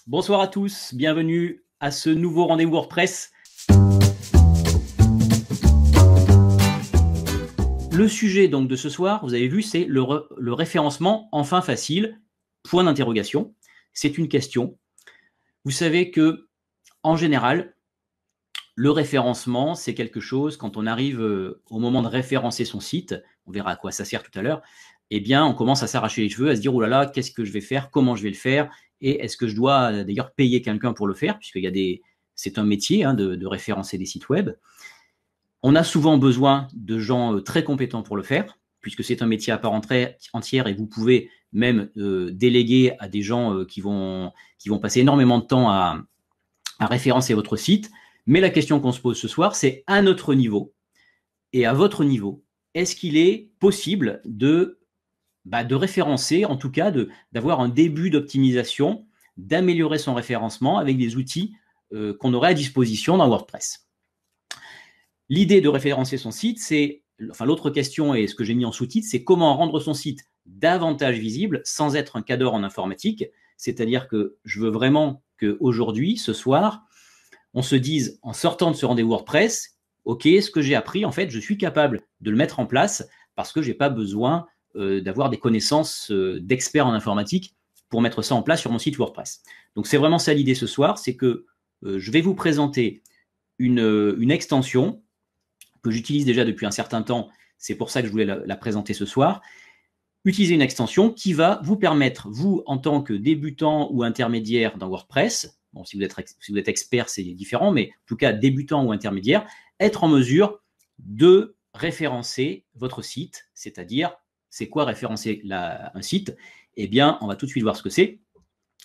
Bonsoir à tous, bienvenue à ce nouveau rendez-vous WordPress. Le sujet donc de ce soir, vous avez vu, c'est le référencement enfin facile, point d'interrogation. C'est une question. Vous savez que, en général, le référencement, c'est quelque chose, quand on arrive au moment de référencer son site, on verra à quoi ça sert tout à l'heure, eh bien, on commence à s'arracher les cheveux, à se dire, oh là là, qu'est-ce que je vais faire, comment je vais le faire, et est-ce que je dois d'ailleurs payer quelqu'un pour le faire, puisqu'il y a c'est un métier de référencer des sites web. On a souvent besoin de gens très compétents pour le faire, puisque c'est un métier à part entière et vous pouvez même déléguer à des gens qui vont passer énormément de temps à référencer votre site. Mais la question qu'on se pose ce soir, c'est à notre niveau et à votre niveau, est-ce qu'il est possible de référencer, en tout cas d'avoir un début d'optimisation, d'améliorer son référencement avec des outils qu'on aurait à disposition dans WordPress. L'idée de référencer son site, l'autre question et ce que j'ai mis en sous-titre, c'est comment rendre son site davantage visible sans être un cadre en informatique. C'est-à-dire que je veux vraiment qu'aujourd'hui, ce soir, on se dise, en sortant de ce rendez-vous WordPress, OK, ce que j'ai appris, en fait, je suis capable de le mettre en place parce que je n'ai pas besoin d'avoir des connaissances d'experts en informatique pour mettre ça en place sur mon site WordPress. Donc, c'est vraiment ça l'idée ce soir, c'est que je vais vous présenter une extension que j'utilise déjà depuis un certain temps. C'est pour ça que je voulais la présenter ce soir. Utiliser une extension qui va vous permettre, vous, en tant que débutant ou intermédiaire dans WordPress, bon, si vous êtes expert, c'est différent, mais en tout cas, débutant ou intermédiaire, être en mesure de référencer votre site, c'est-à-dire, c'est quoi référencer un site? Eh bien, on va tout de suite voir ce que c'est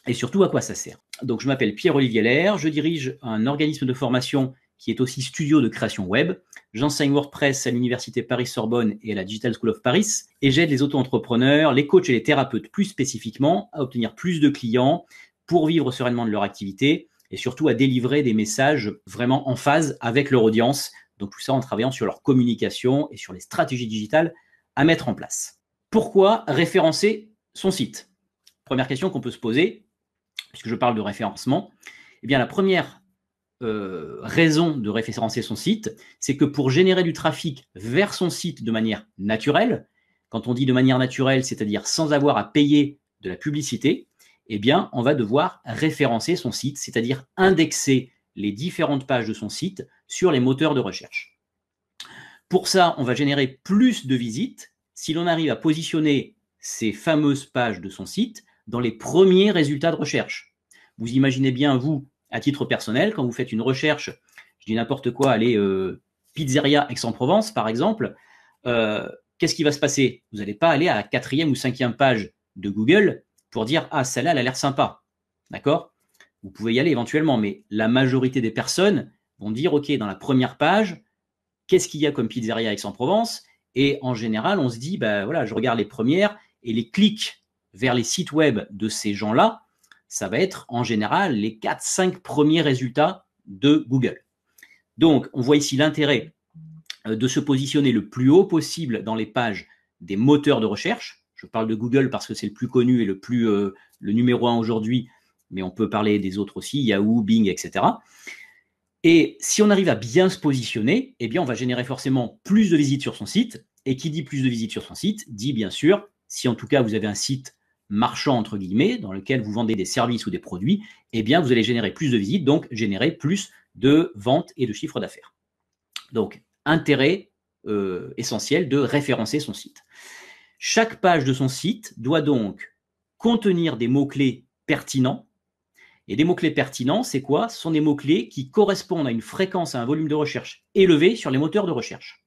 et surtout à quoi ça sert. Donc, je m'appelle Pierre-Olivier Lair, je dirige un organisme de formation qui est aussi studio de création web. J'enseigne WordPress à l'Université Paris-Sorbonne et à la Digital School of Paris, et j'aide les auto-entrepreneurs, les coachs et les thérapeutes plus spécifiquement à obtenir plus de clients pour vivre sereinement de leur activité et surtout à délivrer des messages vraiment en phase avec leur audience. Donc tout ça en travaillant sur leur communication et sur les stratégies digitales à mettre en place. Pourquoi référencer son site? Première question qu'on peut se poser, puisque je parle de référencement. Eh bien, la première raison de référencer son site, c'est que pour générer du trafic vers son site de manière naturelle, quand on dit de manière naturelle, c'est-à-dire sans avoir à payer de la publicité, eh bien, on va devoir référencer son site, c'est-à-dire indexer les différentes pages de son site sur les moteurs de recherche. Pour ça, on va générer plus de visites si l'on arrive à positionner ces fameuses pages de son site dans les premiers résultats de recherche. Vous imaginez bien, vous, à titre personnel, quand vous faites une recherche, je dis n'importe quoi, allez, pizzeria Aix-en-Provence, par exemple, qu'est-ce qui va se passer? Vous n'allez pas aller à la 4e ou 5e page de Google pour dire « Ah, celle-là, elle a l'air sympa ». D'accord? Vous pouvez y aller éventuellement, mais la majorité des personnes vont dire « Ok, dans la première page, qu'est-ce qu'il y a comme pizzeria Aix-en-Provence ?» Et en général, on se dit « voilà, je regarde les premières et les clics vers les sites web de ces gens-là, ça va être en général les 4-5 premiers résultats de Google. » Donc, on voit ici l'intérêt de se positionner le plus haut possible dans les pages des moteurs de recherche. Je parle de Google parce que c'est le plus connu et le numéro 1 aujourd'hui, mais on peut parler des autres aussi, Yahoo, Bing, etc. Et si on arrive à bien se positionner, eh bien, on va générer forcément plus de visites sur son site. Et qui dit plus de visites sur son site, dit bien sûr, si en tout cas vous avez un site marchand, entre guillemets, dans lequel vous vendez des services ou des produits, eh bien, vous allez générer plus de visites, donc générer plus de ventes et de chiffre d'affaires. Donc, intérêt essentiel de référencer son site. Chaque page de son site doit donc contenir des mots-clés pertinents. Et des mots-clés pertinents, c'est quoi? Ce sont des mots-clés qui correspondent à une fréquence, à un volume de recherche élevé sur les moteurs de recherche.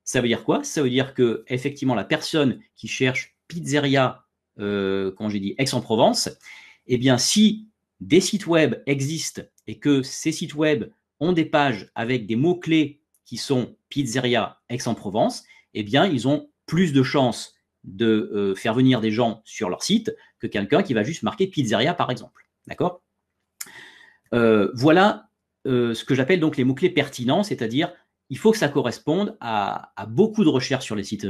Ça veut dire quoi? Ça veut dire que, effectivement, la personne qui cherche pizzeria, quand j'ai dit Aix-en-Provence, eh bien, si des sites web existent et que ces sites web ont des pages avec des mots-clés qui sont pizzeria Aix-en-Provence, eh bien, ils ont plus de chances de faire venir des gens sur leur site que quelqu'un qui va juste marquer pizzeria, par exemple. D'accord? Voilà ce que j'appelle donc les mots-clés pertinents, c'est-à-dire il faut que ça corresponde à beaucoup de recherches sur les sites,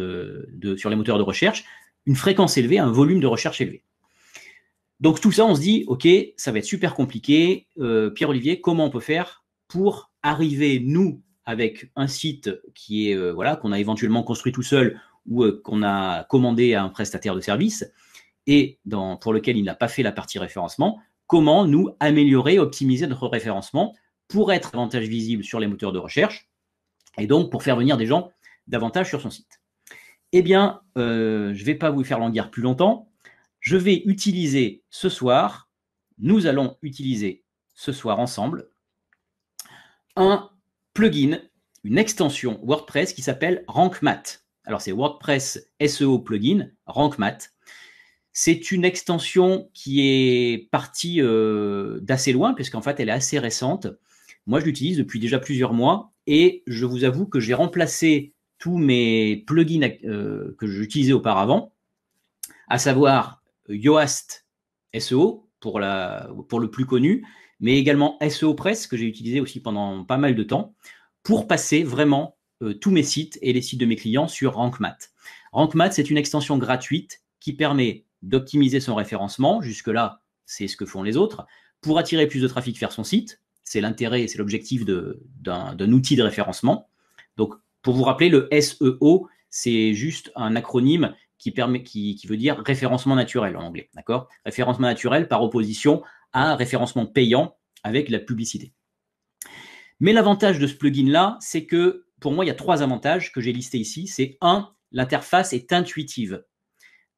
sur les moteurs de recherche, une fréquence élevée, un volume de recherche élevé. Donc tout ça, on se dit, OK, ça va être super compliqué. Pierre-Olivier, comment on peut faire pour arriver, nous, avec un site qui est voilà, qu'on a éventuellement construit tout seul ou qu'on a commandé à un prestataire de service et pour lequel il n'a pas fait la partie référencement, comment nous améliorer, optimiser notre référencement pour être davantage visible sur les moteurs de recherche et donc pour faire venir des gens davantage sur son site. Eh bien, je ne vais pas vous faire languir plus longtemps. Je vais utiliser ce soir, nous allons utiliser ce soir ensemble, un plugin, une extension WordPress qui s'appelle RankMath. Alors, c'est WordPress SEO plugin, RankMath. C'est une extension qui est partie d'assez loin, puisqu'en fait, elle est assez récente. Moi, je l'utilise depuis déjà plusieurs mois et je vous avoue que j'ai remplacé tous mes plugins que j'utilisais auparavant, à savoir Yoast SEO pour le plus connu, mais également SEO Press que j'ai utilisé aussi pendant pas mal de temps pour passer vraiment tous mes sites et les sites de mes clients sur RankMath. RankMath, c'est une extension gratuite qui permet d'optimiser son référencement. Jusque-là, c'est ce que font les autres. Pour attirer plus de trafic vers son site, c'est l'intérêt et c'est l'objectif d'un outil de référencement. Donc, pour vous rappeler, le SEO, c'est juste un acronyme qui veut dire référencement naturel en anglais, d'accord? Référencement naturel par opposition à référencement payant avec la publicité. Mais l'avantage de ce plugin-là, c'est que pour moi, il y a 3 avantages que j'ai listés ici. C'est 1, l'interface est intuitive.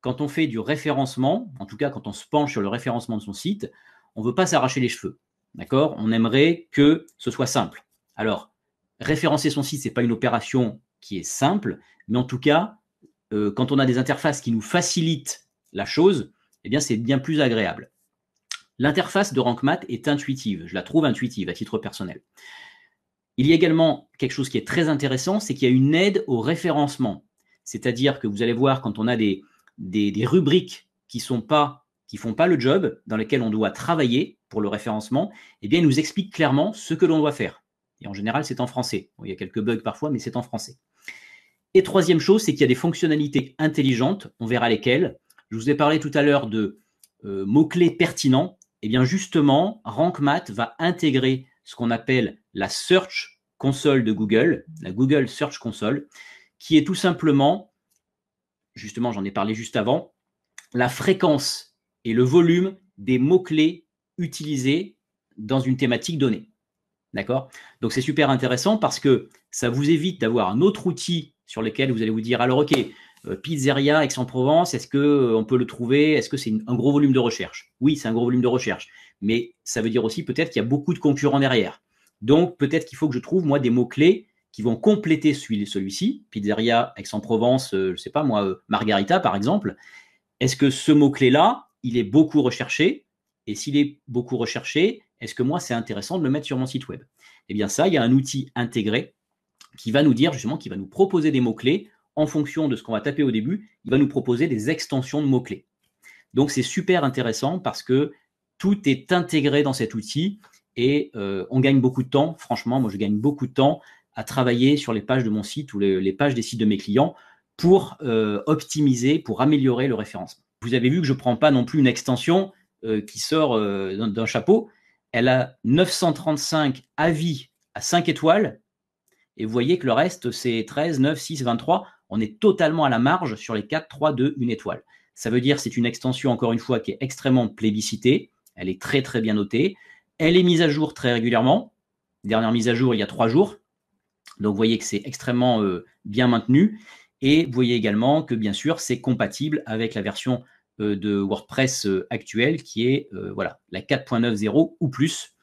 Quand on fait du référencement, en tout cas quand on se penche sur le référencement de son site, on ne veut pas s'arracher les cheveux, d'accord? On aimerait que ce soit simple. Alors, référencer son site, ce n'est pas une opération qui est simple, mais en tout cas, quand on a des interfaces qui nous facilitent la chose, eh bien, c'est bien plus agréable. L'interface de RankMath est intuitive. Je la trouve intuitive à titre personnel. Il y a également quelque chose qui est très intéressant, c'est qu'il y a une aide au référencement. C'est-à-dire que vous allez voir quand on a des rubriques qui font pas le job, dans lesquelles on doit travailler pour le référencement, eh bien, il nous explique clairement ce que l'on doit faire. Et en général, c'est en français. Bon, il y a quelques bugs parfois, mais c'est en français. Et troisième chose, c'est qu'il y a des fonctionnalités intelligentes, on verra lesquelles. Je vous ai parlé tout à l'heure de mots-clés pertinents. Eh bien justement, RankMath va intégrer ce qu'on appelle la Search Console de Google, la Google Search Console, qui est tout simplement, justement j'en ai parlé juste avant, la fréquence et le volume des mots-clés utilisés dans une thématique donnée. D'accord? Donc c'est super intéressant parce que ça vous évite d'avoir un autre outil sur lequel vous allez vous dire, alors ok, pizzeria Aix-en-Provence, est-ce qu'on peut le trouver? Est-ce que c'est un gros volume de recherche? Oui, c'est un gros volume de recherche, mais ça veut dire aussi peut-être qu'il y a beaucoup de concurrents derrière. Donc peut-être qu'il faut que je trouve moi des mots-clés qui vont compléter celui-ci, pizzeria Aix-en-Provence, je ne sais pas moi, Margarita par exemple. Est-ce que ce mot-clé-là, il est beaucoup recherché? Et s'il est beaucoup recherché, est-ce que moi, c'est intéressant de le mettre sur mon site web? Eh bien ça, il y a un outil intégré qui va nous dire justement, qui va nous proposer des mots-clés en fonction de ce qu'on va taper au début, il va nous proposer des extensions de mots-clés. Donc c'est super intéressant parce que tout est intégré dans cet outil et on gagne beaucoup de temps. Franchement, moi je gagne beaucoup de temps à travailler sur les pages de mon site ou les pages des sites de mes clients pour optimiser, pour améliorer le référencement. Vous avez vu que je ne prends pas non plus une extension qui sort d'un chapeau. Elle a 935 avis à 5 étoiles et vous voyez que le reste, c'est 13, 9, 6, 23. On est totalement à la marge sur les 4, 3, 2, 1 étoile. Ça veut dire que c'est une extension, encore une fois, qui est extrêmement plébiscitée. Elle est très, très bien notée. Elle est mise à jour très régulièrement. Dernière mise à jour, il y a 3 jours. Donc, vous voyez que c'est extrêmement bien maintenu. Et vous voyez également que, bien sûr, c'est compatible avec la version de WordPress actuelle qui est voilà, la 4.90 ou plus.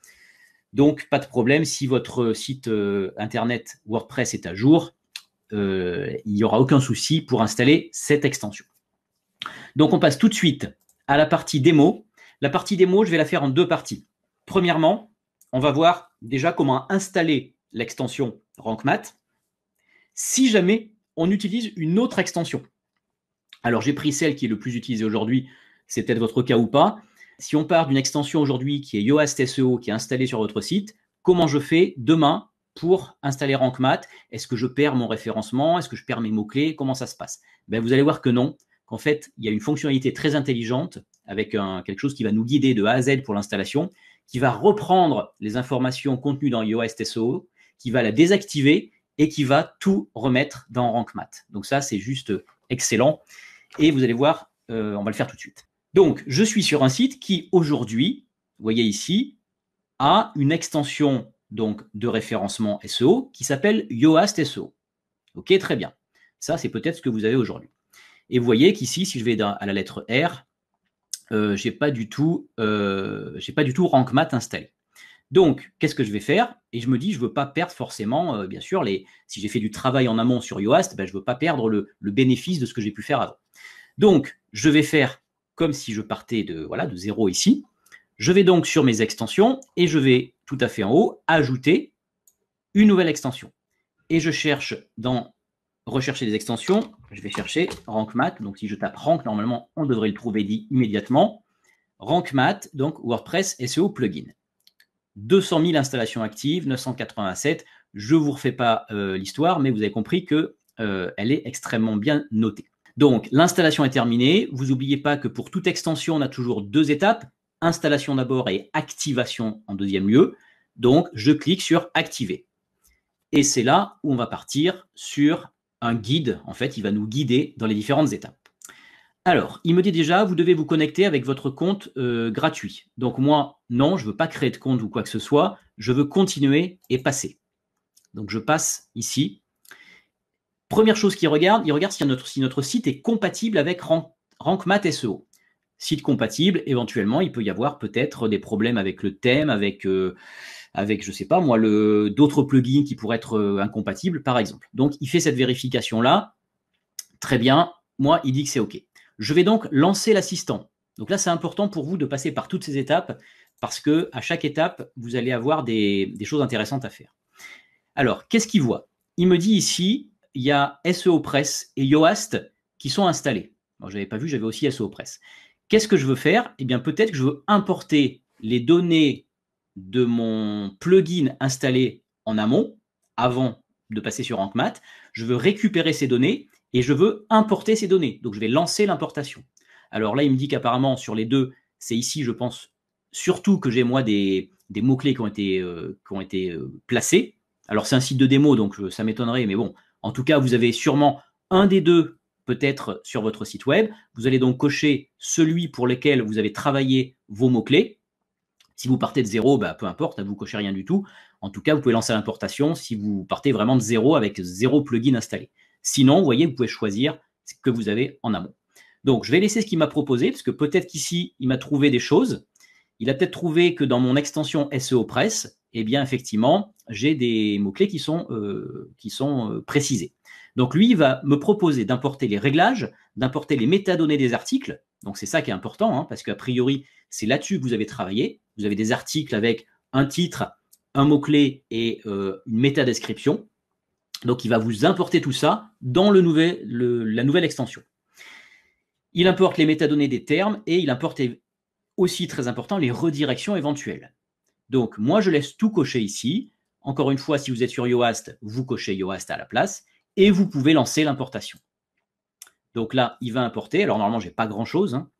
Donc, pas de problème, si votre site internet WordPress est à jour, il n'y aura aucun souci pour installer cette extension. Donc, on passe tout de suite à la partie démo. La partie démo, je vais la faire en 2 parties. Premièrement, on va voir déjà comment installer l'extension RankMath si jamais on utilise une autre extension. Alors, j'ai pris celle qui est le plus utilisée aujourd'hui, c'est peut-être votre cas ou pas. Si on part d'une extension aujourd'hui qui est Yoast SEO, qui est installée sur votre site, comment je fais demain pour installer RankMath? Est-ce que je perds mon référencement? Est-ce que je perds mes mots-clés? Comment ça se passe? Vous allez voir que non, qu'en fait, il y a une fonctionnalité très intelligente avec quelque chose qui va nous guider de A à Z pour l'installation, qui va reprendre les informations contenues dans Yoast SEO, qui va la désactiver et qui va tout remettre dans Rank Math. Donc ça, c'est juste excellent. Et vous allez voir, on va le faire tout de suite. Donc, je suis sur un site qui, aujourd'hui, vous voyez ici, a une extension donc, de référencement SEO qui s'appelle Yoast SEO. OK, très bien. Ça, c'est peut-être ce que vous avez aujourd'hui. Et vous voyez qu'ici, si je vais à la lettre R, je n'ai pas du tout Rank Math installé. Donc, qu'est-ce que je vais faire? Et je me dis, je ne veux pas perdre forcément, bien sûr, si j'ai fait du travail en amont sur Yoast, ben, je ne veux pas perdre le bénéfice de ce que j'ai pu faire avant. Donc, je vais faire comme si je partais de 0 ici. Je vais donc sur mes extensions et je vais tout à fait en haut ajouter une nouvelle extension. Et je cherche dans rechercher des extensions, je vais chercher Rank Math. Donc, si je tape Rank, normalement, on devrait le trouver immédiatement. Rank Math, donc WordPress SEO plugin. 200 000 installations actives, 987. Je ne vous refais pas l'histoire, mais vous avez compris qu'elle est extrêmement bien notée. Donc, l'installation est terminée. Vous n'oubliez pas que pour toute extension, on a toujours 2 étapes. Installation d'abord et activation en deuxième lieu. Donc, je clique sur Activer. Et c'est là où on va partir sur un guide. En fait, il va nous guider dans les différentes étapes. Alors, il me dit déjà, vous devez vous connecter avec votre compte gratuit. Donc moi, non, je ne veux pas créer de compte ou quoi que ce soit. Je veux continuer et passer. Donc je passe ici. Première chose qu'il regarde, il regarde si notre site est compatible avec Rank Math SEO. Site compatible, éventuellement, il peut y avoir peut-être des problèmes avec le thème, avec je ne sais pas moi, d'autres plugins qui pourraient être incompatibles, par exemple. Donc, il fait cette vérification-là. Très bien. Moi, il dit que c'est OK. Je vais donc lancer l'assistant. Donc là, c'est important pour vous de passer par toutes ces étapes parce qu'à chaque étape, vous allez avoir des choses intéressantes à faire. Alors, qu'est-ce qu'il voit? Il me dit ici, il y a SEO Press et Yoast qui sont installés. Moi, je n'avais pas vu, j'avais aussi SEO Press. Qu'est-ce que je veux faire? Eh bien, peut-être que je veux importer les données de mon plugin installé en amont, avant de passer sur Rank Math. Je veux récupérer ces données et je veux importer ces données. Donc, je vais lancer l'importation. Alors là, il me dit qu'apparemment, sur les deux, c'est ici, je pense, surtout que j'ai moi des mots-clés qui ont été placés. Alors, c'est un site de démo, donc ça m'étonnerait, mais bon, en tout cas, vous avez sûrement un des deux peut-être sur votre site web. Vous allez donc cocher celui pour lequel vous avez travaillé vos mots-clés. Si vous partez de zéro, bah, peu importe, vous ne cochez rien du tout. En tout cas, vous pouvez lancer l'importation si vous partez vraiment de zéro avec 0 plugin installé. Sinon, vous voyez, vous pouvez choisir ce que vous avez en amont. Donc, je vais laisser ce qu'il m'a proposé, parce que peut-être qu'ici, il m'a trouvé des choses. Il a peut-être trouvé que dans mon extension SEO Press, eh bien, effectivement, j'ai des mots-clés qui sont précisés. Donc, lui, il va me proposer d'importer les réglages, d'importer les métadonnées des articles. Donc, c'est ça qui est important, hein, parce qu'a priori, c'est là-dessus que vous avez travaillé. Vous avez des articles avec un titre, un mot-clé et une métadescription. Donc, il va vous importer tout ça dans la nouvelle extension. Il importe les métadonnées des termes et il importe aussi, très important, les redirections éventuelles. Donc, moi, je laisse tout cocher ici. Encore une fois, si vous êtes sur Yoast, vous cochez Yoast à la place et vous pouvez lancer l'importation. Donc là, il va importer. Alors, normalement, je n'ai pas grand-chose. Hein.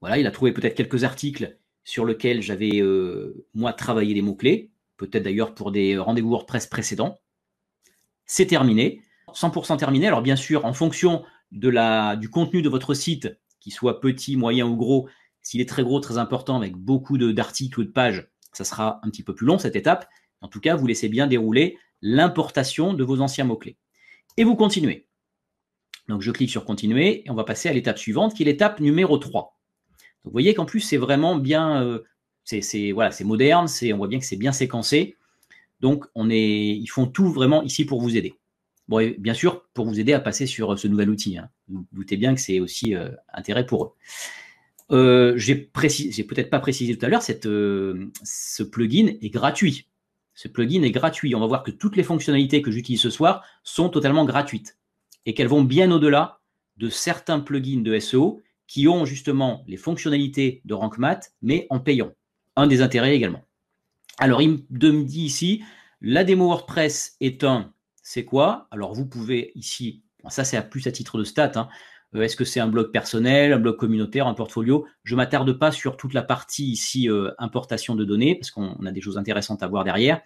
Voilà, il a trouvé peut-être quelques articles sur lesquels j'avais, moi, travaillé les mots-clés. Peut-être d'ailleurs pour des rendez-vous WordPress précédents. C'est terminé. 100% terminé. Alors, bien sûr, en fonction du contenu de votre site, qu'il soit petit, moyen ou gros, s'il est très gros, très important, avec beaucoup d'articles ou de pages, ça sera un petit peu plus long, cette étape. En tout cas, vous laissez bien dérouler l'importation de vos anciens mots-clés. Et vous continuez. Donc, je clique sur Continuer et on va passer à l'étape suivante, qui est l'étape numéro 3. Donc, vous voyez qu'en plus, c'est vraiment bien, voilà, c'est moderne, on voit bien que c'est bien séquencé. Donc, ils font tout vraiment ici pour vous aider. Bon, et bien sûr, pour vous aider à passer sur ce nouvel outil. Hein. Vous vous doutez bien que c'est aussi intérêt pour eux. J'ai peut-être pas précisé tout à l'heure, ce plugin est gratuit. Ce plugin est gratuit. On va voir que toutes les fonctionnalités que j'utilise ce soir sont totalement gratuites et qu'elles vont bien au-delà de certains plugins de SEO qui ont justement les fonctionnalités de Rank Math, mais en payant. Un des intérêts également. Alors, il me dit ici, la démo WordPress est c'est quoi? Alors, vous pouvez ici, bon, ça c'est plus à titre de stat, hein, Est-ce que c'est un blog personnel, un blog communautaire, un portfolio? Je ne m'attarde pas sur toute la partie ici importation de données, parce qu'on a des choses intéressantes à voir derrière.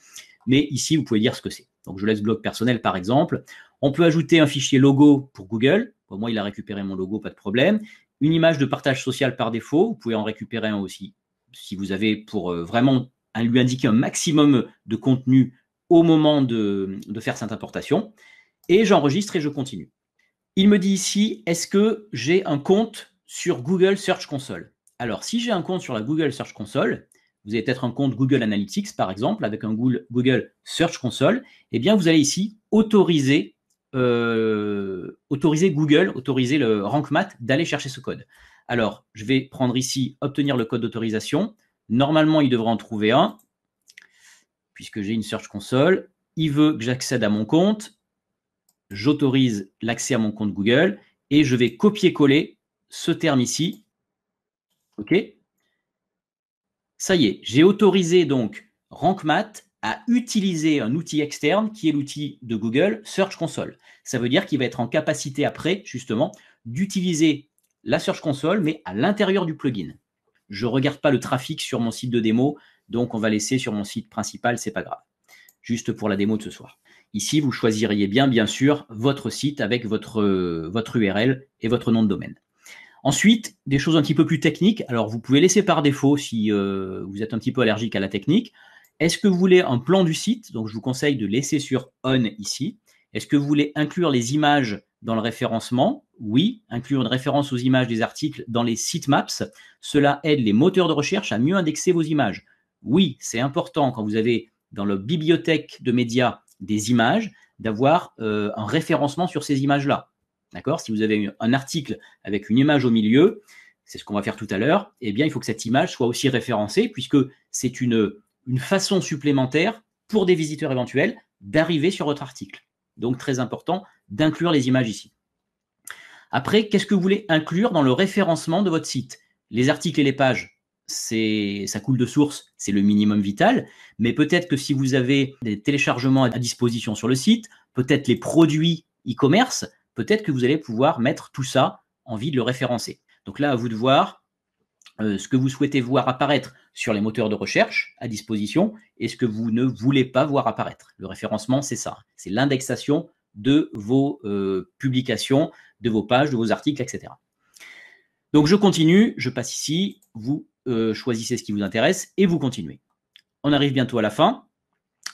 Mais ici, vous pouvez dire ce que c'est. Donc, je laisse blog personnel, par exemple. On peut ajouter un fichier logo pour Google. Au moins, il a récupéré mon logo, pas de problème. Une image de partage social par défaut. Vous pouvez en récupérer un aussi, si vous avez pour vraiment lui indiquer un maximum de contenu au moment de faire cette importation. Et j'enregistre et je continue. Il me dit ici, est-ce que j'ai un compte sur Google Search Console? Alors, si j'ai un compte sur la Google Search Console, vous avez peut-être un compte Google Analytics, par exemple, avec un Google Search Console, eh bien, vous allez ici autoriser Google, autoriser le Rank Math d'aller chercher ce code. Alors, je vais prendre ici, obtenir le code d'autorisation. Normalement, il devrait en trouver un, puisque j'ai une Search Console. Il veut que j'accède à mon compte. J'autorise l'accès à mon compte Google et je vais copier-coller ce terme ici. OK. Ça y est, j'ai autorisé donc Rank Math à utiliser un outil externe qui est l'outil de Google Search Console. Ça veut dire qu'il va être en capacité après, justement, d'utiliser la Search Console, mais à l'intérieur du plugin. Je ne regarde pas le trafic sur mon site de démo, donc on va laisser sur mon site principal, c'est pas grave. Juste pour la démo de ce soir. Ici, vous choisiriez bien sûr, votre site avec votre URL et votre nom de domaine. Ensuite, des choses un petit peu plus techniques. Alors, vous pouvez laisser par défaut si vous êtes un petit peu allergique à la technique. Est-ce que vous voulez un plan du site? Donc, je vous conseille de laisser sur On ici. Est-ce que vous voulez inclure les images dans le référencement? Oui, inclure une référence aux images des articles dans les sitemaps. Cela aide les moteurs de recherche à mieux indexer vos images. Oui, c'est important quand vous avez dans la bibliothèque de médias des images, d'avoir un référencement sur ces images-là. D'accord? Si vous avez un article avec une image au milieu, c'est ce qu'on va faire tout à l'heure, eh bien, il faut que cette image soit aussi référencée, puisque c'est une façon supplémentaire pour des visiteurs éventuels d'arriver sur votre article. Donc, très important d'inclure les images ici. Après, qu'est-ce que vous voulez inclure dans le référencement de votre site? Les articles et les pages, ça coule de source, c'est le minimum vital, mais peut-être que si vous avez des téléchargements à disposition sur le site, peut-être les produits e-commerce, peut-être que vous allez pouvoir mettre tout ça en vue de le référencer. Donc là, à vous de voir ce que vous souhaitez voir apparaître sur les moteurs de recherche à disposition et ce que vous ne voulez pas voir apparaître. Le référencement, c'est ça, c'est l'indexation de vos publications, de vos pages, de vos articles, etc. Donc je continue, je passe ici, vous choisissez ce qui vous intéresse et vous continuez. On arrive bientôt à la fin.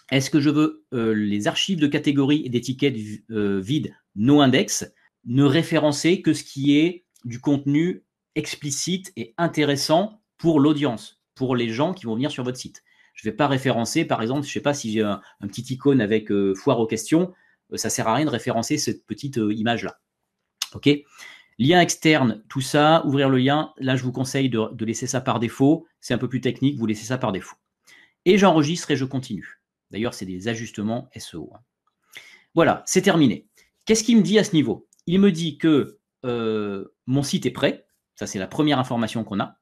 Est-ce que je veux les archives de catégories et d'étiquettes vides no index ne référencer que ce qui est du contenu explicite et intéressant pour l'audience, pour les gens qui vont venir sur votre site? Je ne vais pas référencer, par exemple, je ne sais pas si j'ai un petit icône avec foire aux questions, ça ne sert à rien de référencer cette petite image-là. OK? Lien externe, tout ça, ouvrir le lien, là je vous conseille de laisser ça par défaut, c'est un peu plus technique, vous laissez ça par défaut. Et j'enregistre et je continue. D'ailleurs, c'est des ajustements SEO. Voilà, c'est terminé. Qu'est-ce qu'il me dit à ce niveau? Il me dit que mon site est prêt, ça c'est la première information qu'on a.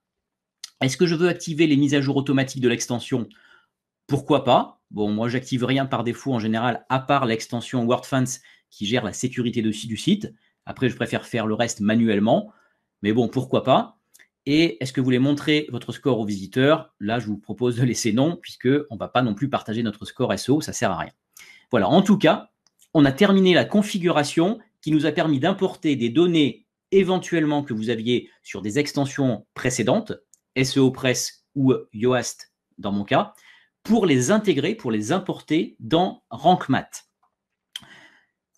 Est-ce que je veux activer les mises à jour automatiques de l'extension? Pourquoi pas? Bon, moi j'active rien par défaut en général, à part l'extension WordFence qui gère la sécurité du site. Après, je préfère faire le reste manuellement. Mais bon, pourquoi pas? Et est-ce que vous voulez montrer votre score aux visiteurs? Là, je vous propose de laisser non, puisqu'on ne va pas non plus partager notre score SEO, ça ne sert à rien. Voilà, en tout cas, on a terminé la configuration qui nous a permis d'importer des données éventuellement que vous aviez sur des extensions précédentes, SEO Press ou Yoast dans mon cas, pour les intégrer, pour les importer dans Rank Math.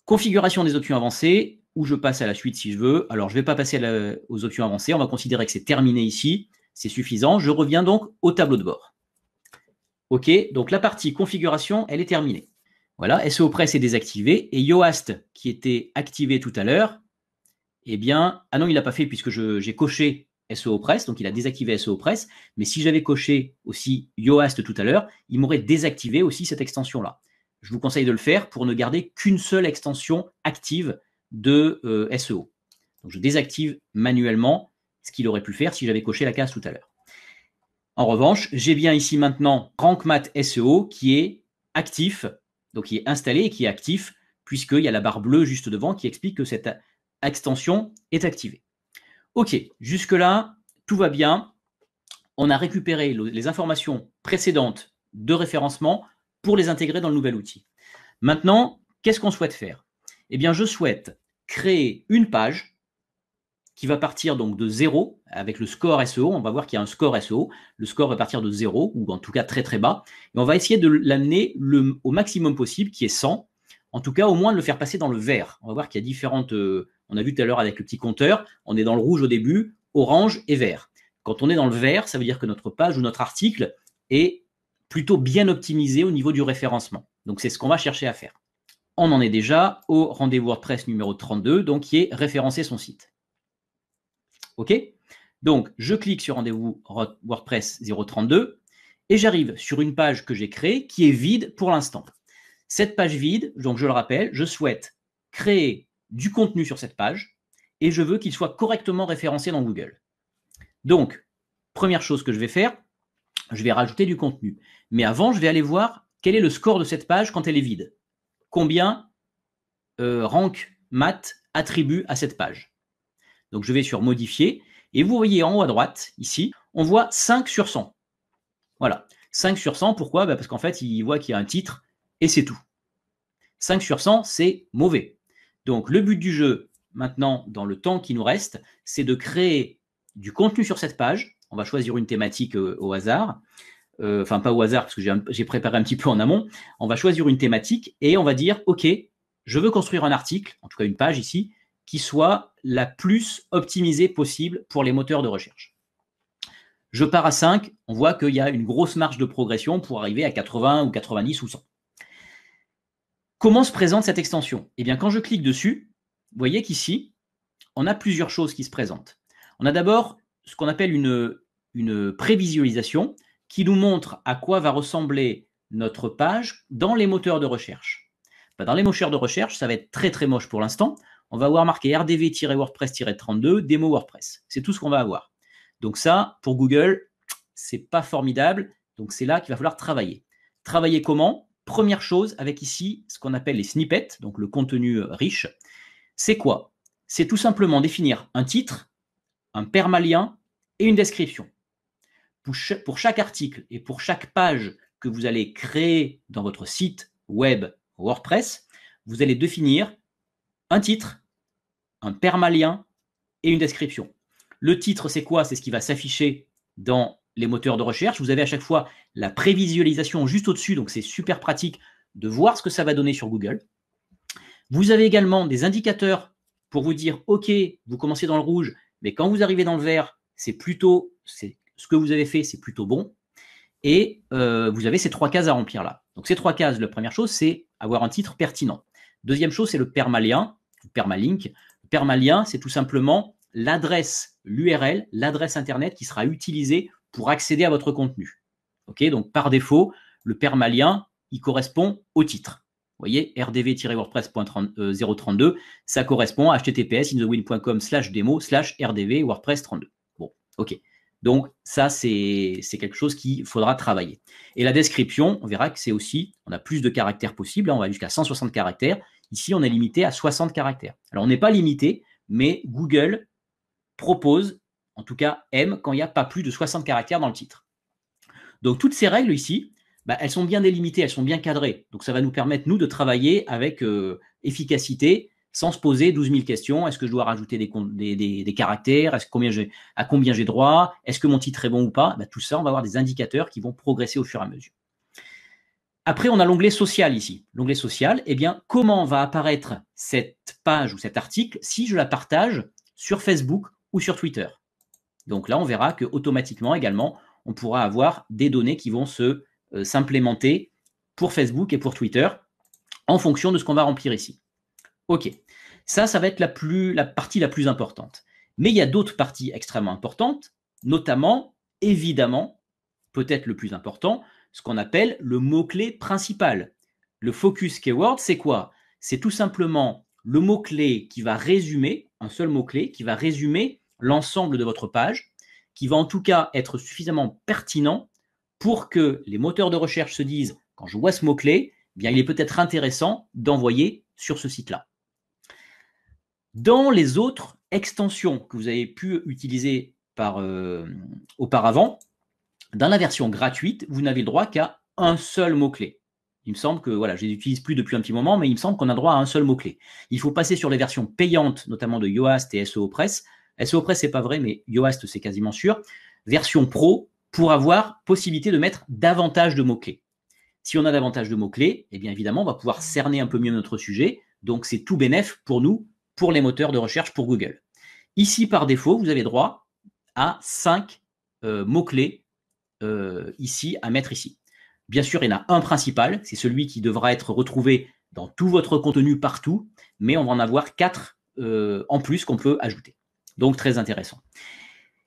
Configuration des options avancées, où je passe à la suite si je veux. Alors, je ne vais pas passer aux options avancées. On va considérer que c'est terminé ici. C'est suffisant. Je reviens donc au tableau de bord. OK, donc la partie configuration, elle est terminée. Voilà, SEO Press est désactivé. Et Yoast, qui était activé tout à l'heure, eh bien, ah non, il n'a pas fait puisque j'ai coché SEO Press, donc il a désactivé SEO Press. Mais si j'avais coché aussi Yoast tout à l'heure, il m'aurait désactivé aussi cette extension-là. Je vous conseille de le faire pour ne garder qu'une seule extension active de SEO. Donc, je désactive manuellement ce qu'il aurait pu faire si j'avais coché la case tout à l'heure. En revanche, j'ai bien ici maintenant Rank Math SEO qui est actif, donc qui est installé et qui est actif, puisqu'il y a la barre bleue juste devant qui explique que cette extension est activée. OK, jusque-là, tout va bien. On a récupéré les informations précédentes de référencement pour les intégrer dans le nouvel outil. Maintenant, qu'est-ce qu'on souhaite faire? Eh bien, je souhaite créer une page qui va partir donc de 0 avec le score SEO. On va voir qu'il y a un score SEO. Le score va partir de 0 ou en tout cas très très bas. Et on va essayer de l'amener au maximum possible, qui est 100. En tout cas, au moins de le faire passer dans le vert. On va voir qu'il y a différentes... on a vu tout à l'heure avec le petit compteur, on est dans le rouge au début, orange et vert. Quand on est dans le vert, ça veut dire que notre page ou notre article est plutôt bien optimisé au niveau du référencement. Donc, c'est ce qu'on va chercher à faire. On en est déjà au rendez-vous WordPress numéro 32, donc qui est référencer son site. OK? Donc, je clique sur rendez-vous WordPress 032 et j'arrive sur une page que j'ai créée qui est vide pour l'instant. Cette page vide, donc je le rappelle, je souhaite créer du contenu sur cette page et je veux qu'il soit correctement référencé dans Google. Donc, première chose que je vais faire, je vais rajouter du contenu. Mais avant, je vais aller voir quel est le score de cette page quand elle est vide. Combien rank Math attribue à cette page. Donc, je vais sur modifier et vous voyez en haut à droite, ici, on voit 5 sur 100. Voilà, 5 sur 100, pourquoi? Parce qu'en fait, il voit qu'il y a un titre et c'est tout. 5 sur 100, c'est mauvais. Donc, le but du jeu, maintenant, dans le temps qui nous reste, c'est de créer du contenu sur cette page. On va choisir une thématique au hasard. Enfin, pas au hasard, parce que j'ai préparé un petit peu en amont. On va choisir une thématique et on va dire, OK, je veux construire un article, en tout cas une page ici, qui soit la plus optimisée possible pour les moteurs de recherche. Je pars à 5, on voit qu'il y a une grosse marge de progression pour arriver à 80 ou 90 ou 100. Comment se présente cette extension? Eh bien, quand je clique dessus, vous voyez qu'ici, on a plusieurs choses qui se présentent. On a d'abord ce qu'on appelle une prévisualisation qui nous montre à quoi va ressembler notre page dans les moteurs de recherche. Dans les moteurs de recherche, ça va être très très moche pour l'instant. On va avoir marqué rdv-wordpress-32, démo WordPress. C'est tout ce qu'on va avoir. Donc ça, pour Google, c'est pas formidable. Donc c'est là qu'il va falloir travailler. Travailler comment? Première chose, avec ici ce qu'on appelle les snippets, donc le contenu riche. C'est quoi? C'est tout simplement définir un titre, un permalien et une description. Pour chaque article et pour chaque page que vous allez créer dans votre site web WordPress, vous allez définir un titre, un permalien et une description. Le titre, c'est quoi? C'est ce qui va s'afficher dans les moteurs de recherche. Vous avez à chaque fois la prévisualisation juste au-dessus, donc c'est super pratique de voir ce que ça va donner sur Google. Vous avez également des indicateurs pour vous dire, OK, vous commencez dans le rouge, mais quand vous arrivez dans le vert, ce que vous avez fait, c'est plutôt bon. Et vous avez ces 3 cases à remplir là. Donc ces 3 cases, la première chose, c'est avoir un titre pertinent. Deuxième chose, c'est le permalien, permalink. Le permalien, c'est tout simplement l'adresse, l'URL, l'adresse Internet qui sera utilisée pour accéder à votre contenu. OK, donc par défaut, le permalien, il correspond au titre. Vous voyez, rdv-wordpress.032, ça correspond à https://demo/rdv-wordpress32. Bon, OK. Donc ça, c'est quelque chose qu'il faudra travailler. Et la description, on verra que c'est aussi, on a plus de caractères possibles, on va jusqu'à 160 caractères. Ici, on est limité à 60 caractères. Alors, on n'est pas limité, mais Google propose, en tout cas aime, quand il n'y a pas plus de 60 caractères dans le titre. Donc, toutes ces règles ici, elles sont bien délimitées, elles sont bien cadrées. Donc, ça va nous permettre, nous, de travailler avec efficacité, sans se poser 12 000 questions. Est-ce que je dois rajouter des caractères? À combien j'ai droit? Est-ce que mon titre est bon ou pas? Tout ça, on va avoir des indicateurs qui vont progresser au fur et à mesure. Après, on a l'onglet social ici. L'onglet social, eh bien, comment va apparaître cette page ou cet article si je la partage sur Facebook ou sur Twitter? Donc là, on verra que automatiquement également, on pourra avoir des données qui vont s'implémenter pour Facebook et pour Twitter en fonction de ce qu'on va remplir ici. OK. Ça va être la partie la plus importante. Mais il y a d'autres parties extrêmement importantes, notamment, évidemment, peut-être le plus important, ce qu'on appelle le mot-clé principal. Le focus keyword, c'est quoi? C'est tout simplement le mot-clé qui va résumer, un seul mot-clé, qui va résumer l'ensemble de votre page, qui va en tout cas être suffisamment pertinent pour que les moteurs de recherche se disent, quand je vois ce mot-clé, eh bien, il est peut-être intéressant d'envoyer sur ce site-là. Dans les autres extensions que vous avez pu utiliser auparavant, dans la version gratuite, vous n'avez le droit qu'à un seul mot-clé. Il me semble que, voilà, je ne les utilise plus depuis un petit moment, mais il me semble qu'on a droit à un seul mot-clé. Il faut passer sur les versions payantes, notamment de Yoast et SEO Press. SEO Press, c'est pas vrai, mais Yoast, c'est quasiment sûr. Version pro, pour avoir possibilité de mettre davantage de mots-clés. Si on a davantage de mots-clés, eh bien évidemment, on va pouvoir cerner un peu mieux notre sujet. Donc, c'est tout bénef pour nous, pour les moteurs de recherche, pour Google. Ici, par défaut, vous avez droit à 5 mots-clés ici à mettre ici. Bien sûr, il y en a un principal, c'est celui qui devra être retrouvé dans tout votre contenu partout, mais on va en avoir 4 en plus qu'on peut ajouter. Donc, très intéressant.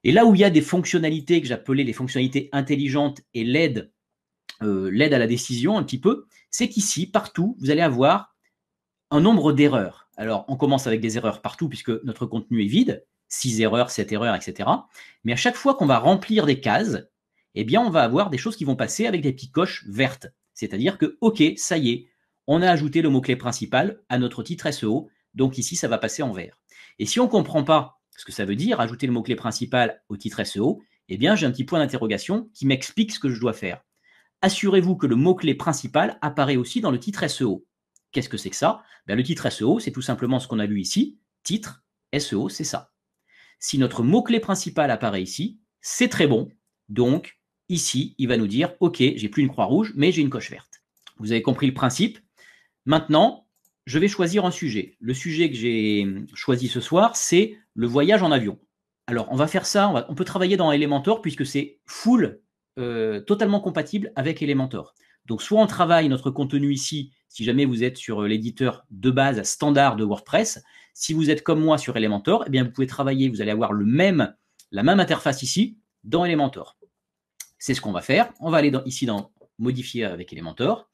Et là où il y a des fonctionnalités que j'appelais les fonctionnalités intelligentes et l'aide à la décision un petit peu, c'est qu'ici, partout, vous allez avoir un nombre d'erreurs. Alors, on commence avec des erreurs partout puisque notre contenu est vide, 6 erreurs, 7 erreurs, etc. Mais à chaque fois qu'on va remplir des cases, eh bien, on va avoir des choses qui vont passer avec des petites coches vertes. C'est-à-dire que, OK, ça y est, on a ajouté le mot-clé principal à notre titre SEO, donc ici, ça va passer en vert. Et si on ne comprend pas ce que ça veut dire, ajouter le mot-clé principal au titre SEO, eh bien, j'ai un petit point d'interrogation qui m'explique ce que je dois faire. Assurez-vous que le mot-clé principal apparaît aussi dans le titre SEO. Qu'est-ce que c'est que ça? Le titre SEO, c'est tout simplement ce qu'on a vu ici. Titre, SEO, c'est ça. Si notre mot-clé principal apparaît ici, c'est très bon. Donc, ici, il va nous dire, OK, j'ai plus une croix rouge, mais j'ai une coche verte. Vous avez compris le principe. Maintenant, je vais choisir un sujet. Le sujet que j'ai choisi ce soir, c'est le voyage en avion. Alors, on va faire ça, on peut travailler dans Elementor puisque c'est full, totalement compatible avec Elementor. Donc, soit on travaille notre contenu ici, si jamais vous êtes sur l'éditeur de base standard de WordPress. Si vous êtes comme moi sur Elementor, eh bien, vous pouvez travailler, vous allez avoir la même interface ici dans Elementor. C'est ce qu'on va faire. On va aller ici dans Modifier avec Elementor.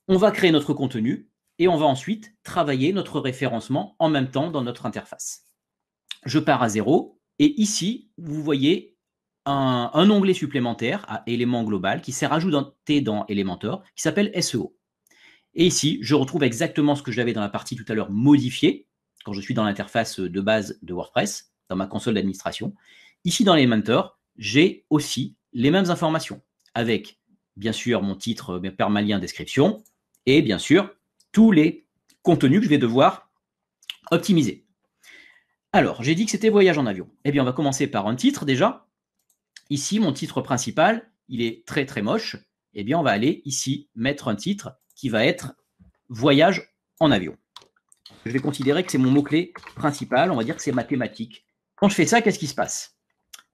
On va créer notre contenu et on va ensuite travailler notre référencement en même temps dans notre interface. Je pars à 0 et ici, vous voyez un onglet supplémentaire à élément global qui s'est rajouté dans Elementor qui s'appelle SEO. Et ici, je retrouve exactement ce que j'avais dans la partie tout à l'heure modifiée quand je suis dans l'interface de base de WordPress, dans ma console d'administration. Ici, dans Elementor, j'ai aussi les mêmes informations avec, bien sûr, mon titre permalien description et, bien sûr, tous les contenus que je vais devoir optimiser. Alors, j'ai dit que c'était voyage en avion. Eh bien, on va commencer par un titre déjà. Ici, mon titre principal, il est très, très moche. Eh bien, on va aller ici mettre un titre qui va être voyage en avion. Je vais considérer que c'est mon mot-clé principal. On va dire que c'est mathématique. Quand je fais ça, qu'est-ce qui se passe?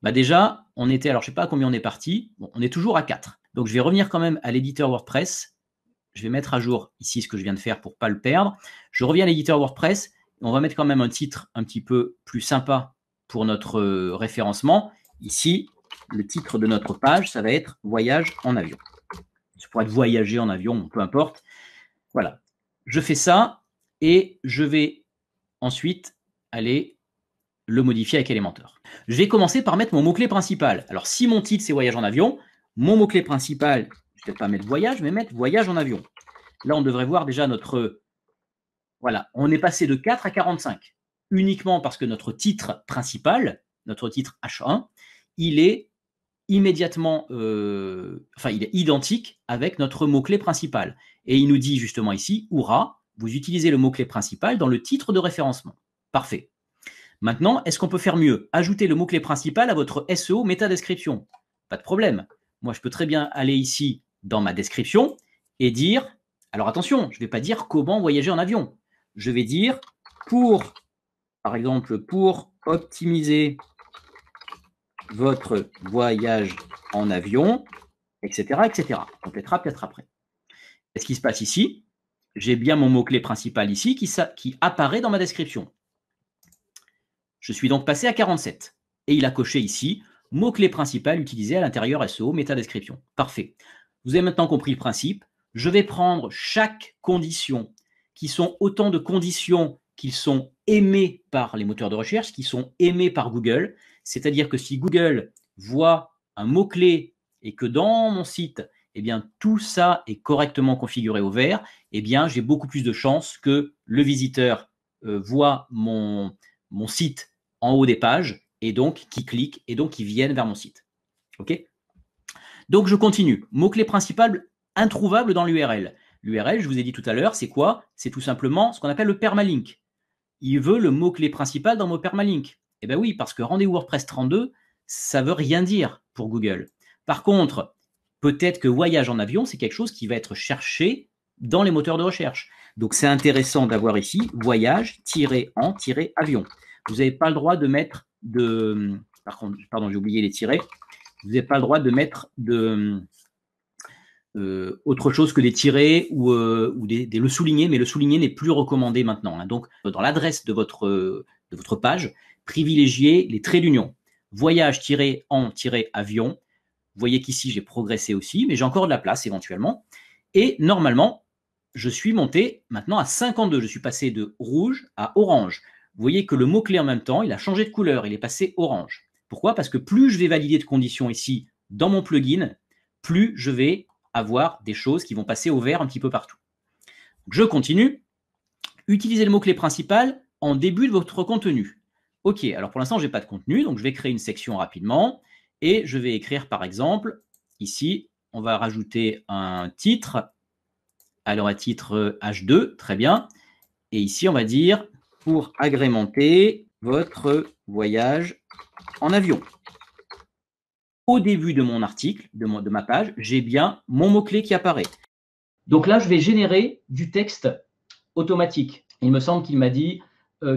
Déjà, on était, alors je ne sais pas à combien on est parti. Bon, on est toujours à 4. Donc, je vais revenir quand même à l'éditeur WordPress. Je vais mettre à jour ici ce que je viens de faire pour ne pas le perdre. Je reviens à l'éditeur WordPress. On va mettre quand même un titre un petit peu plus sympa pour notre référencement. Ici, le titre de notre page, ça va être voyage en avion. Ça pourrait être voyager en avion, peu importe. Voilà. Je fais ça et je vais ensuite aller le modifier avec Elementor. Je vais commencer par mettre mon mot-clé principal. Alors, si mon titre, c'est voyage en avion, mon mot-clé principal, je ne vais peut-être pas mettre voyage, mais mettre voyage en avion. Là, on devrait voir déjà notre... Voilà, on est passé de 4 à 45. Uniquement parce que notre titre principal, notre titre H1, il est immédiatement, il est identique avec notre mot-clé principal. Et il nous dit justement ici, Hourra, vous utilisez le mot-clé principal dans le titre de référencement. Parfait. Maintenant, est-ce qu'on peut faire mieux? Ajouter le mot-clé principal à votre SEO métadescription. Pas de problème. Moi, je peux très bien aller ici dans ma description et dire, alors attention, je ne vais pas dire comment voyager en avion. Je vais dire par exemple, pour optimiser votre voyage en avion, etc., etc. On complétera peut-être après. Qu'est-ce qui se passe ici? J'ai bien mon mot-clé principal ici qui apparaît dans ma description. Je suis donc passé à 47. Et il a coché ici, mot-clé principal utilisé à l'intérieur SEO, métadescription. Parfait. Vous avez maintenant compris le principe. Je vais prendre chaque condition, qui sont autant de conditions qui sont aimées par les moteurs de recherche, qui sont aimées par Google. C'est-à-dire que si Google voit un mot-clé et que dans mon site, eh bien, tout ça est correctement configuré au vert, eh bien, j'ai beaucoup plus de chances que le visiteur voient mon site en haut des pages et donc qui cliquent et donc qui viennent vers mon site. OK ? Donc, je continue. Mot-clé principal introuvable dans l'URL. L'URL, je vous ai dit tout à l'heure, c'est quoi? C'est tout simplement ce qu'on appelle le permalink. Il veut le mot-clé principal dans mon permalink. Eh bien oui, parce que rendez-vous WordPress 32, ça ne veut rien dire pour Google. Par contre, peut-être que voyage en avion, c'est quelque chose qui va être cherché dans les moteurs de recherche. Donc, c'est intéressant d'avoir ici voyage-en-avion. Vous n'avez pas le droit de mettre de... Pardon, j'ai oublié les tirets. Vous n'avez pas le droit de mettre autre chose que des tirets ou le souligner, mais le souligner n'est plus recommandé maintenant. Hein. Donc, dans l'adresse de votre page, privilégiez les traits d'union. Voyage-en-avion. Vous voyez qu'ici, j'ai progressé aussi, mais j'ai encore de la place éventuellement. Et normalement, je suis monté maintenant à 52. Je suis passé de rouge à orange. Vous voyez que le mot-clé en même temps, il a changé de couleur, il est passé orange. Pourquoi? Parce que plus je vais valider de conditions ici dans mon plugin, plus je vais avoir des choses qui vont passer au vert un petit peu partout. Je continue. Utilisez le mot-clé principal en début de votre contenu. OK, alors pour l'instant, je n'ai pas de contenu, donc je vais créer une section rapidement et je vais écrire par exemple, ici, on va rajouter un titre. Alors, un titre H2, très bien. Et ici, on va dire pour agrémenter votre voyage en avion. Au début de mon article, de ma page, j'ai bien mon mot-clé qui apparaît. Donc là, je vais générer du texte automatique. Il me semble qu'il m'a dit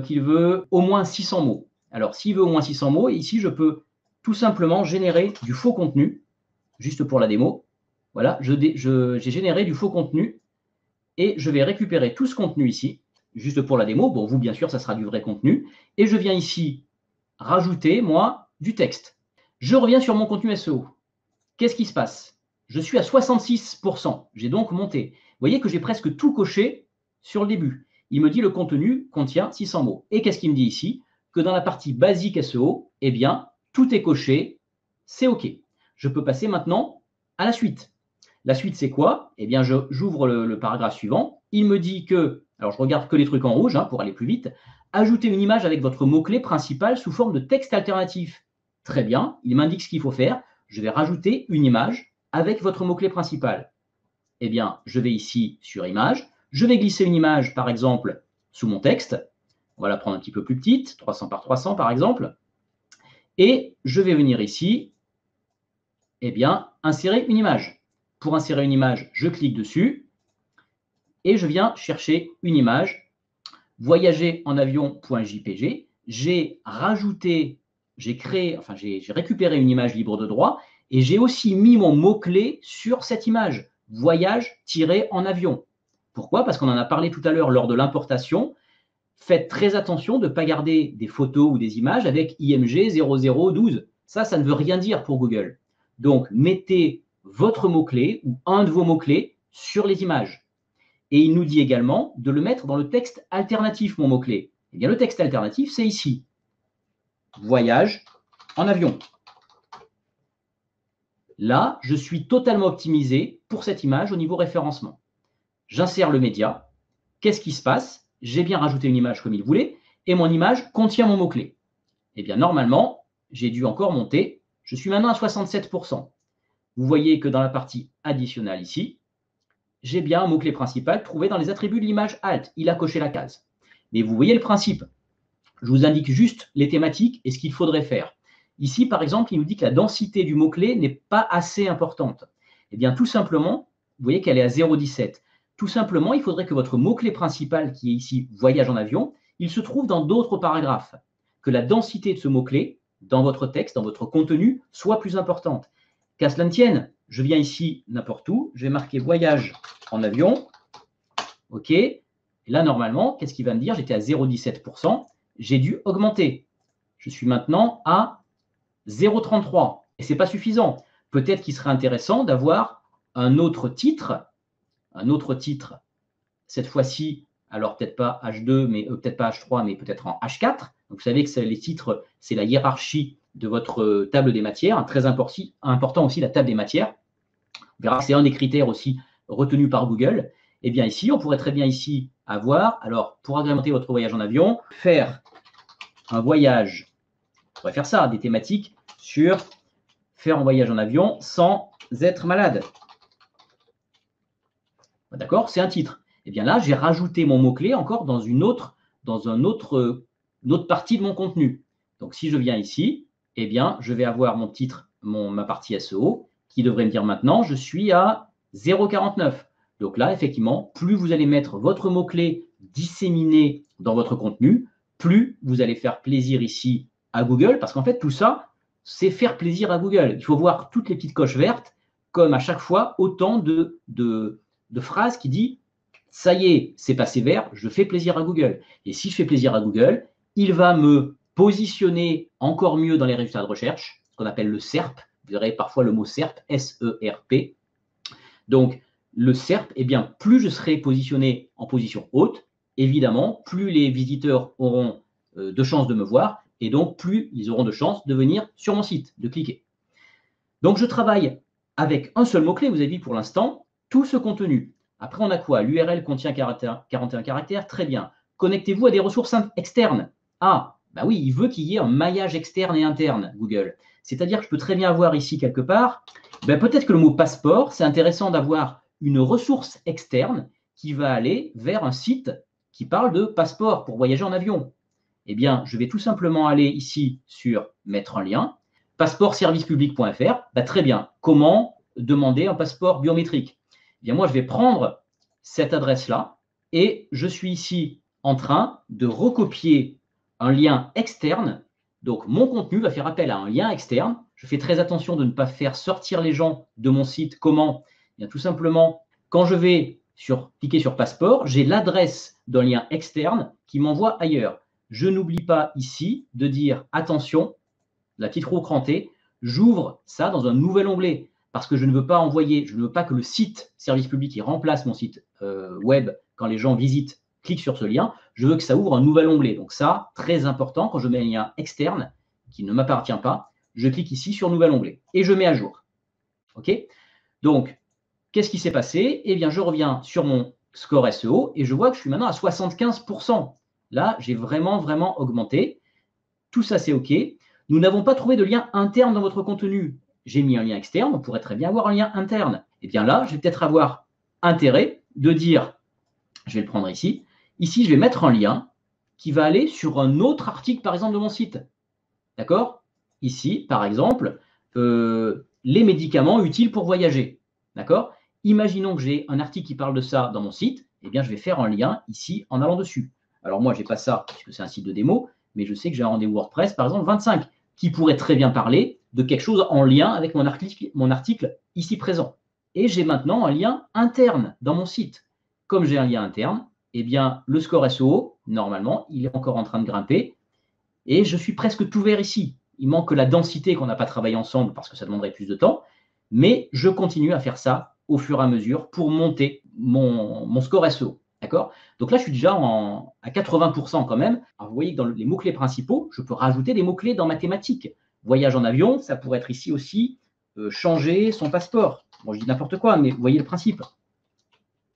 qu'il veut au moins 600 mots. Alors, s'il veut au moins 600 mots, ici, je peux tout simplement générer du faux contenu, juste pour la démo. Voilà, j'ai généré du faux contenu et je vais récupérer tout ce contenu ici, juste pour la démo. Bon, vous, bien sûr, ça sera du vrai contenu. Et je viens ici rajouter, moi, du texte. Je reviens sur mon contenu SEO. Qu'est-ce qui se passe? Je suis à 66%. J'ai donc monté. Vous voyez que j'ai presque tout coché sur le début. Il me dit le contenu contient 600 mots. Et qu'est-ce qu'il me dit ici? Que dans la partie basique SEO, eh bien, tout est coché, c'est OK. Je peux passer maintenant à la suite. La suite, c'est quoi? Eh bien, j'ouvre le paragraphe suivant. Il me dit que, alors je regarde que les trucs en rouge hein, pour aller plus vite, ajoutez une image avec votre mot-clé principal sous forme de texte alternatif. Très bien, il m'indique ce qu'il faut faire. Je vais rajouter une image avec votre mot-clé principal. Eh bien, je vais ici sur image. Je vais glisser une image, par exemple, sous mon texte. On va la prendre un petit peu plus petite, 300 par 300 par exemple. Et je vais venir ici, eh bien, insérer une image. Pour insérer une image, je clique dessus et je viens chercher une image. Voyager en avion.jpg. J'ai rajouté, j'ai récupéré une image libre de droit et j'ai aussi mis mon mot-clé sur cette image. Voyage-en avion. Pourquoi? Parce qu'on en a parlé tout à l'heure lors de l'importation. Faites très attention de ne pas garder des photos ou des images avec IMG 0012. Ça ne veut rien dire pour Google. Donc, mettez votre mot-clé ou un de vos mots-clés sur les images. Et il nous dit également de le mettre dans le texte alternatif, mon mot-clé. Eh bien, le texte alternatif, c'est ici. Voyage en avion. Là, je suis totalement optimisé pour cette image au niveau référencement. J'insère le média. Qu'est-ce qui se passe? J'ai bien rajouté une image comme il voulait et mon image contient mon mot-clé. Eh bien, normalement, j'ai dû encore monter. Je suis maintenant à 67%. Vous voyez que dans la partie additionnelle ici, j'ai bien un mot-clé principal trouvé dans les attributs de l'image alt. Il a coché la case. Mais vous voyez le principe. Je vous indique juste les thématiques et ce qu'il faudrait faire. Ici, par exemple, il nous dit que la densité du mot-clé n'est pas assez importante. Eh bien, tout simplement, vous voyez qu'elle est à 0,17. Tout simplement, il faudrait que votre mot-clé principal, qui est ici « voyage en avion », il se trouve dans d'autres paragraphes. Que la densité de ce mot-clé, dans votre texte, dans votre contenu, soit plus importante. Qu'à cela ne tienne, je viens ici n'importe où, je vais marquer « voyage en avion ». OK. Et là, normalement, qu'est-ce qu'il va me dire? J'étais à 0,17%. J'ai dû augmenter. Je suis maintenant à 0,33. Et ce n'est pas suffisant. Peut-être qu'il serait intéressant d'avoir un autre titre, cette fois-ci, alors peut-être pas H2, mais peut-être pas H3, mais peut-être en H4. Donc, vous savez que les titres, c'est la hiérarchie de votre table des matières. Très important aussi, la table des matières. On verra que c'est un des critères aussi retenus par Google. Eh bien ici, on pourrait très bien ici avoir, alors pour agrémenter votre voyage en avion, faire un voyage, on pourrait faire ça, des thématiques sur faire un voyage en avion sans être malade. D'accord? C'est un titre. Eh bien là, j'ai rajouté mon mot-clé encore dans une autre partie de mon contenu. Donc si je viens ici, eh bien, je vais avoir mon titre, ma partie SEO, qui devrait me dire maintenant, je suis à 0,49. Donc là, effectivement, plus vous allez mettre votre mot-clé disséminé dans votre contenu, plus vous allez faire plaisir ici à Google, parce qu'en fait, tout ça, c'est faire plaisir à Google. Il faut voir toutes les petites coches vertes comme à chaque fois autant de phrases qui dit ça y est, c'est passé vert, je fais plaisir à Google. Et si je fais plaisir à Google, il va me positionner encore mieux dans les résultats de recherche, ce qu'on appelle le SERP. Vous verrez parfois le mot SERP, S-E-R-P. Donc, le SERP, eh bien, plus je serai positionné en position haute, évidemment, plus les visiteurs auront de chances de me voir, et donc plus ils auront de chances de venir sur mon site, de cliquer. Donc, je travaille avec un seul mot-clé, vous avez vu pour l'instant, tout ce contenu. Après, on a quoi? L'URL contient 41 caractères, très bien. Connectez-vous à des ressources externes. Ah, bah oui, il veut qu'il y ait un maillage externe et interne, Google. C'est-à-dire que je peux très bien avoir ici quelque part, peut-être que le mot passeport, c'est intéressant d'avoir une ressource externe qui va aller vers un site qui parle de passeport pour voyager en avion. Eh bien, je vais tout simplement aller ici sur mettre un lien, passeportservicepublic.fr, très bien. Comment demander un passeport biométrique? Eh bien, moi, je vais prendre cette adresse-là et je suis ici en train de recopier un lien externe. Donc, mon contenu va faire appel à un lien externe. Je fais très attention de ne pas faire sortir les gens de mon site. Comment? Eh bien, tout simplement, quand je vais cliquer sur passeport, j'ai l'adresse d'un lien externe qui m'envoie ailleurs. Je n'oublie pas ici de dire attention, la petite roue crantée, j'ouvre ça dans un nouvel onglet parce que je ne veux pas que le site service public qui remplace mon site web quand les gens visitent, cliquent sur ce lien, je veux que ça ouvre un nouvel onglet. Donc ça, très important, quand je mets un lien externe qui ne m'appartient pas, je clique ici sur nouvel onglet et je mets à jour. OK? Donc, qu'est-ce qui s'est passé? Eh bien, je reviens sur mon score SEO et je vois que je suis maintenant à 75%. Là, j'ai vraiment, vraiment augmenté. Tout ça, c'est OK. Nous n'avons pas trouvé de lien interne dans votre contenu. J'ai mis un lien externe, on pourrait très bien avoir un lien interne. Eh bien là, je vais peut-être avoir intérêt de dire, je vais le prendre ici, je vais mettre un lien qui va aller sur un autre article, par exemple, de mon site. D'accord? Ici, par exemple, les médicaments utiles pour voyager. D'accord? Imaginons que j'ai un article qui parle de ça dans mon site, eh bien, je vais faire un lien ici en allant dessus. Alors moi, je n'ai pas ça, puisque c'est un site de démo, mais je sais que j'ai un rendez-vous WordPress, par exemple, 25, qui pourrait très bien parler de quelque chose en lien avec mon article ici présent. Et j'ai maintenant un lien interne dans mon site. Comme j'ai un lien interne, eh bien, le score SEO, normalement, il est encore en train de grimper, et je suis presque tout vert ici. Il manque la densité qu'on n'a pas travaillé ensemble parce que ça demanderait plus de temps, mais je continue à faire ça au fur et à mesure pour monter mon score SEO. D'accord? Donc là, je suis déjà à 80% quand même. Alors, vous voyez que dans les mots-clés principaux, je peux rajouter des mots-clés dans ma thématique. Voyage en avion, ça pourrait être ici aussi changer son passeport. Bon, je dis n'importe quoi, mais vous voyez le principe.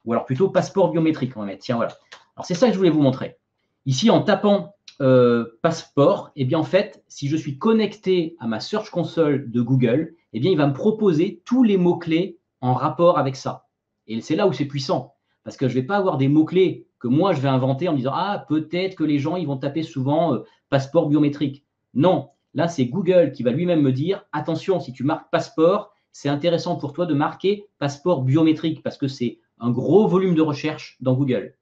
Ou alors plutôt passeport biométrique, on va mettre. Tiens, voilà. Alors, c'est ça que je voulais vous montrer. Ici, en tapant passeport, eh bien, en fait, si je suis connecté à ma Search Console de Google, eh bien, il va me proposer tous les mots-clés en rapport avec ça. Et c'est là où c'est puissant. Parce que je ne vais pas avoir des mots-clés que moi, je vais inventer en me disant « Ah, peut-être que les gens, ils vont taper souvent passeport biométrique ». Non, là, c'est Google qui va lui-même me dire « Attention, si tu marques passeport, c'est intéressant pour toi de marquer passeport biométrique parce que c'est un gros volume de recherche dans Google. »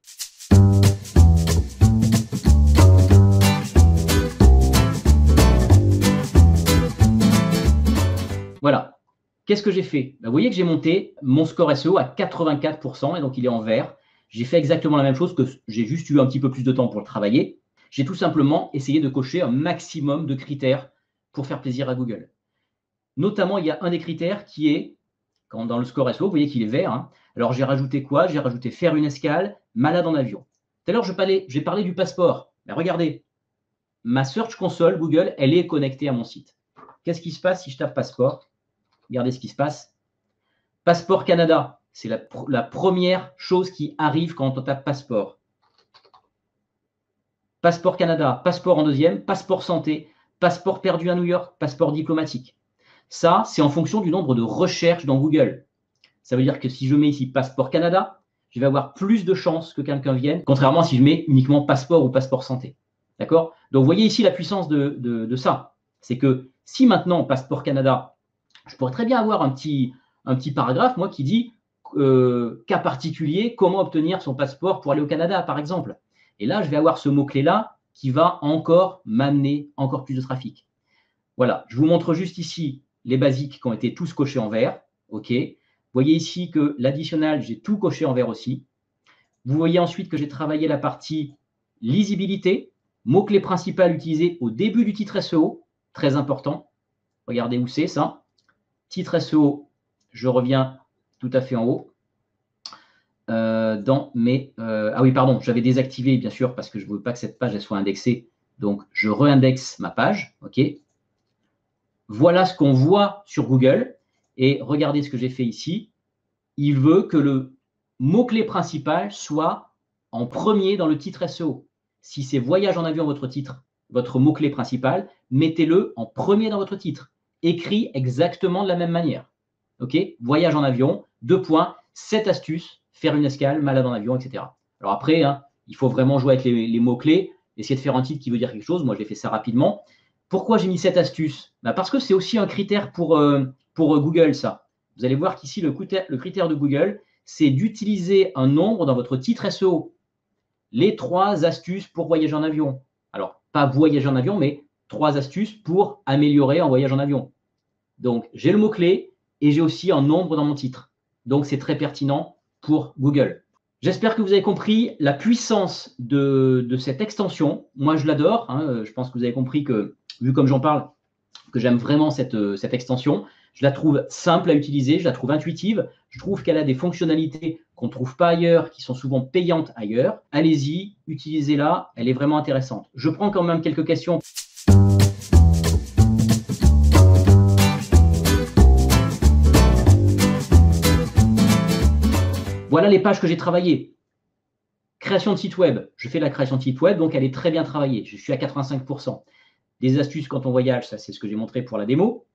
Voilà. Qu'est-ce que j'ai fait? Vous voyez que j'ai monté mon score SEO à 84% et donc il est en vert. J'ai fait exactement la même chose, que j'ai juste eu un petit peu plus de temps pour le travailler. J'ai tout simplement essayé de cocher un maximum de critères pour faire plaisir à Google. Notamment, il y a un des critères qui est, dans le score SEO, vous voyez qu'il est vert. Hein. Alors, j'ai rajouté quoi? J'ai rajouté faire une escale, malade en avion. Tout à l'heure, j'ai parlé du passeport. Mais regardez, ma Search Console Google, elle est connectée à mon site. Qu'est-ce qui se passe si je tape passeport? Regardez ce qui se passe. Passeport Canada. C'est la première chose qui arrive quand on tape passeport. Passeport Canada, passeport en deuxième, passeport santé, passeport perdu à New York, passeport diplomatique. Ça, c'est en fonction du nombre de recherches dans Google. Ça veut dire que si je mets ici passeport Canada, je vais avoir plus de chances que quelqu'un vienne, contrairement à si je mets uniquement passeport ou passeport santé. D'accord? Donc, vous voyez ici la puissance de ça. C'est que si maintenant, passeport Canada, je pourrais très bien avoir un petit paragraphe, moi, qui dit cas particulier, comment obtenir son passeport pour aller au Canada, par exemple. Et là, je vais avoir ce mot-clé-là qui va encore m'amener encore plus de trafic. Voilà, je vous montre juste ici les basiques qui ont été tous cochés en vert. OK. Vous voyez ici que l'additionnel, j'ai tout coché en vert aussi. Vous voyez ensuite que j'ai travaillé la partie lisibilité, mot-clé principal utilisé au début du titre SEO, très important. Regardez où c'est ça. Titre SEO, je reviens tout à fait en haut. Ah oui, pardon, j'avais désactivé, bien sûr, parce que je ne veux pas que cette page elle soit indexée. Donc, je réindexe ma page. OK. Voilà ce qu'on voit sur Google. Et regardez ce que j'ai fait ici. Il veut que le mot-clé principal soit en premier dans le titre SEO. Si c'est voyage en avion votre titre, votre mot-clé principal, mettez-le en premier dans votre titre. Écrit exactement de la même manière. OK. Voyage en avion, 2 points, 7 astuces, faire une escale, malade en avion, etc. Alors après, il faut vraiment jouer avec les mots-clés, essayer de faire un titre qui veut dire quelque chose. Moi, j'ai fait ça rapidement. Pourquoi j'ai mis 7 astuces? Parce que c'est aussi un critère pour Google, ça. Vous allez voir qu'ici, le critère de Google, c'est d'utiliser un nombre dans votre titre SEO. Les 3 astuces pour voyager en avion. Alors, pas voyager en avion, mais 3 astuces pour améliorer en voyage en avion. Donc, j'ai le mot-clé et j'ai aussi un nombre dans mon titre. Donc, c'est très pertinent pour Google. J'espère que vous avez compris la puissance de cette extension. Moi, je l'adore. Je pense que vous avez compris que, vu comme j'en parle, que j'aime vraiment cette extension. Je la trouve simple à utiliser, je la trouve intuitive. Je trouve qu'elle a des fonctionnalités qu'on ne trouve pas ailleurs, qui sont souvent payantes ailleurs. Allez-y, utilisez-la, elle est vraiment intéressante. Je prends quand même quelques questions. Voilà les pages que j'ai travaillées. Création de site web. Je fais la création de site web, donc elle est très bien travaillée. Je suis à 85%. Des astuces quand on voyage, ça c'est ce que j'ai montré pour la démo.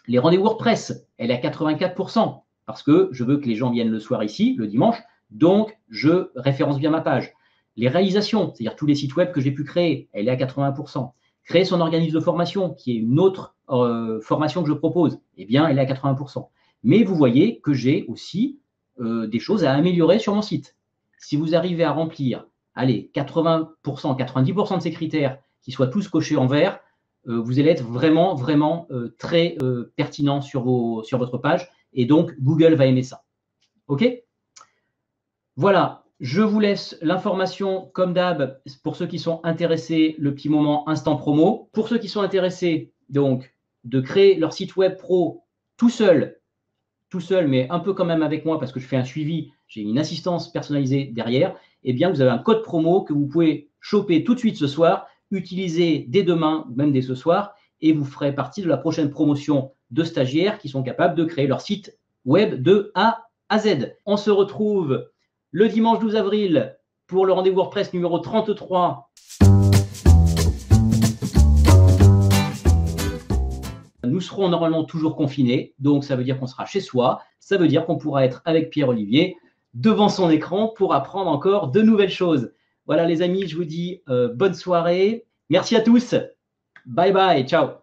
Les rendez-vous WordPress, elle est à 84%, parce que je veux que les gens viennent le soir ici, le dimanche, donc je référence bien ma page. Les réalisations, c'est-à-dire tous les sites web que j'ai pu créer, elle est à 80%. Créer son organisme de formation, qui est une autre formation que je propose, eh bien, elle est à 80%. Mais vous voyez que j'ai aussi des choses à améliorer sur mon site. Si vous arrivez à remplir, allez, 80%, 90% de ces critères qui soient tous cochés en vert, vous allez être vraiment, vraiment très pertinent sur votre page. Et donc, Google va aimer ça. OK? Voilà, je vous laisse l'information, comme d'hab, pour ceux qui sont intéressés, le petit moment instant promo. Pour ceux qui sont intéressés, donc, de créer leur site web pro tout seul, mais un peu quand même avec moi parce que je fais un suivi, j'ai une assistance personnalisée derrière, eh bien, vous avez un code promo que vous pouvez choper tout de suite ce soir, utiliser dès demain, même dès ce soir, et vous ferez partie de la prochaine promotion de stagiaires qui sont capables de créer leur site web de A à Z. On se retrouve le dimanche 12 avril pour le rendez-vous WordPress numéro 33. Nous serons normalement toujours confinés, donc ça veut dire qu'on sera chez soi, ça veut dire qu'on pourra être avec Pierre-Olivier devant son écran pour apprendre encore de nouvelles choses. Voilà les amis, je vous dis bonne soirée. Merci à tous. Bye bye, ciao.